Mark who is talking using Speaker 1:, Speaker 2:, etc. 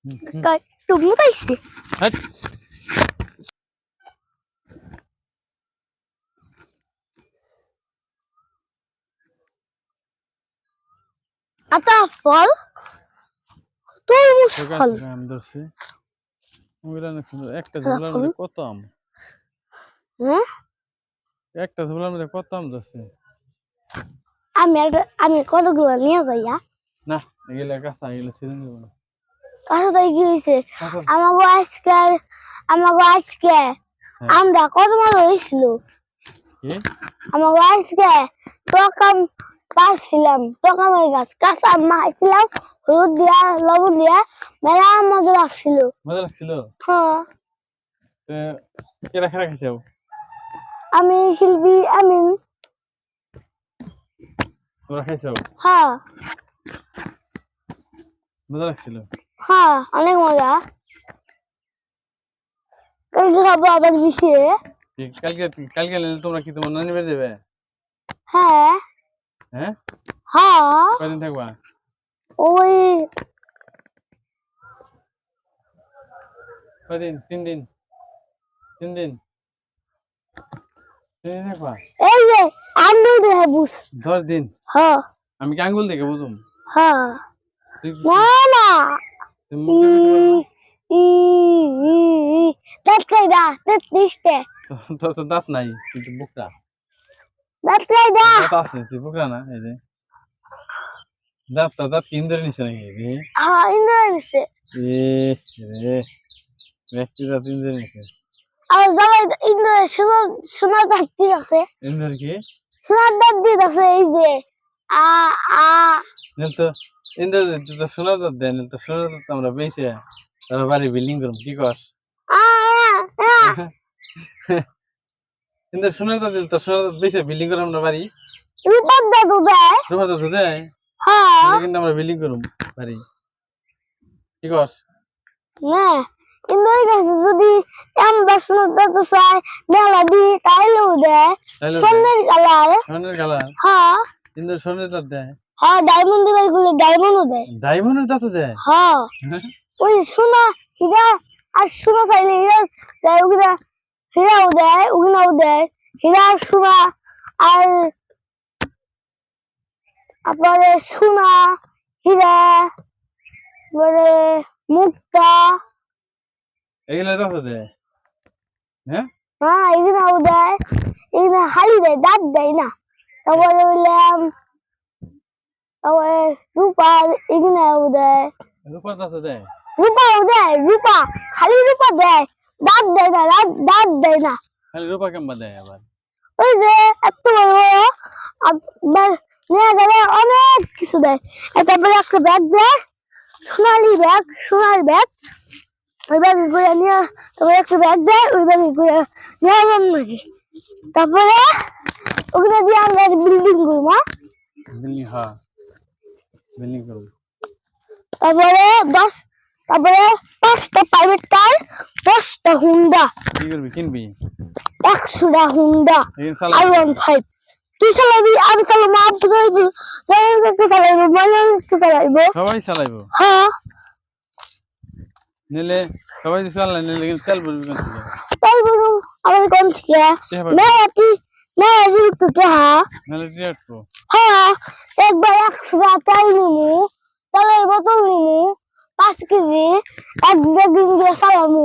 Speaker 1: Tunggu tadi.
Speaker 2: Hah?
Speaker 1: Atau fol? Tunggu fol.
Speaker 2: আমি ধরছি ওগুলা না সুন্দর একটা ঝোলার মধ্যে কত আম একটা ঝোলার মধ্যে কত আম ধরছে
Speaker 1: আমি কতগুলো নিয়ে যাই
Speaker 2: না এগুলা কাঁচা এগুলো ছিঁড়ে নেবো না
Speaker 1: কাছে কি হয়েছে আমাকে আজকে আমরা কত মাল হয়েছিল আমাকে আজকে টকাম পাচ্ছিলাম টকামের গাছ কাঁচা আম মাখাইছিলাম হলুদ দিয়া লবণ দিয়া মেলা মজা লাগছিল হ্যাঁ
Speaker 2: কেরা খেলা খেয়েছে
Speaker 1: আমি শিল্পী আমিন
Speaker 2: তোরা খাইছো
Speaker 1: হ্যাঁ
Speaker 2: মজা লাগছিল
Speaker 1: হ্যাঁ অনেক মজা কালকে খাবো আবার মিশিয়ে
Speaker 2: কালকে কালকে তোমরা কি তোমার নানি বাড়ি দেবে
Speaker 1: হ্যাঁ
Speaker 2: হ্যাঁ
Speaker 1: হ্যাঁ
Speaker 2: কয়দিন থাকবা
Speaker 1: ওই
Speaker 2: কয়দিন 3 দিন 3 দিন থাকবা
Speaker 1: এই যে আঙ্গুল দিয়ে বুঝ
Speaker 2: 10 দিন
Speaker 1: হ্যাঁ
Speaker 2: আমি কি আঙ্গুল দেখে বুঝুম
Speaker 1: হ্যাঁ না না দাঁত কাইদা দাঁত নিস্তে
Speaker 2: তোর তো দাঁত নাই কিন্তু বুকটা
Speaker 1: দাঁত কাইদা
Speaker 2: দাঁত আছে তুই বুকরা না এই যে দাঁত কি ইন্দুরে নিছে নাকি
Speaker 1: হ্যাঁ ইন্দুরে নিছে
Speaker 2: রে ব্যক্তি দাঁত ইন্দুরে নিছে
Speaker 1: আর জামাই ইন্দুরে সোনার দাঁত দিয়ে আছে
Speaker 2: ইন্দুরে কি
Speaker 1: সোনার দাঁত দিয়ে আছে এই যে আ আ
Speaker 2: নেল তো ইন্দুরে তো সোনার দাঁত দেন তো সোনার দাঁত আমরা বেঁচে তার বাড়ি বিল্ডিং করব কি কর ইন্দুরে সোনার দাঁত দিল তো সোনার দাঁত বেঁচে বিল্ডিং করব আমরা বাড়ি
Speaker 1: রূপার দাঁত দেয়
Speaker 2: রূপার দাঁত দেয়
Speaker 1: হ্যাঁ
Speaker 2: কিন্তু আমরা বিল্ডিং করব বাড়ি কি কর
Speaker 1: না ইন্দুরে কাছে যদি আমরা সোনার দাঁত চাই মেলা দি তাইলেও দেয় সোনার কালার হ্যাঁ
Speaker 2: ইন্দুরে সোনার দাঁত দেয়
Speaker 1: হ্যাঁ ডায়মন্ড দিবার গুলো ডায়মন্ডও দেয়
Speaker 2: ডায়মন্ডের দাঁত দেয়
Speaker 1: হ্যাঁ ওই সোনা হীরা আর সোনা চাইলে হীরা দেয় ওগুলা হীরাও দেয় ওগুলাও দেয় হীরা সোনা আর আপনার সোনা হীরা মানে মুক্তা
Speaker 2: এগুলা দাঁত দেয় হ্যাঁ
Speaker 1: হ্যাঁ এগুলাও দেয় এগুলা হালি দেয় দাঁত দেয় না তারপরে বললাম তারপরে রূপা এগুলাও দেয়
Speaker 2: রূপার দাঁত দেয়
Speaker 1: রূপাও দেয় রূপা খালি রূপা দেয় দাঁত দেয় না দাঁত দেয় না
Speaker 2: খালি রূপা কেমন দেয় আবার
Speaker 1: ওই যে এত বড় নেওয়া গেলে অনেক কিছু দেয় তারপরে একটা ব্যাগ দেয় সোনালি ব্যাগ সোনার ব্যাগ ওই ব্যাগে করে নিয়ে তারপরে একটা ব্যাগ দেয় ওই ব্যাগে করে নেওয়া যাবে নাকি তারপরে ওখানে দিয়ে আমরা বিল্ডিং করবো
Speaker 2: বিল্ডিং হ্যাঁ বিল্ডিং করব
Speaker 1: তারপরে তারপরে 5টা প্রাইভেট কার 10টা হুন্ডা
Speaker 2: কি করবি কিনবি
Speaker 1: 100টা হুন্ডা R15 তুই চালাবি আমি চালাবো আব্বু চালাবো চালাইবো চালাইবো
Speaker 2: সবাই চালাইবো
Speaker 1: হ্যাঁ
Speaker 2: নিলে সবাই চালায় নিলে কিন্তু তেল ভরবি কোন থেকে
Speaker 1: তাই বলু আমার কোন থেকে না একটু হ্যাঁ
Speaker 2: নালে ডিরেক্ট তো
Speaker 1: হ্যাঁ একবার 100টা তেল নিমু তেলের বোতল নিমু 5 কেজি এক ব্যাগ দিয়ে চালামু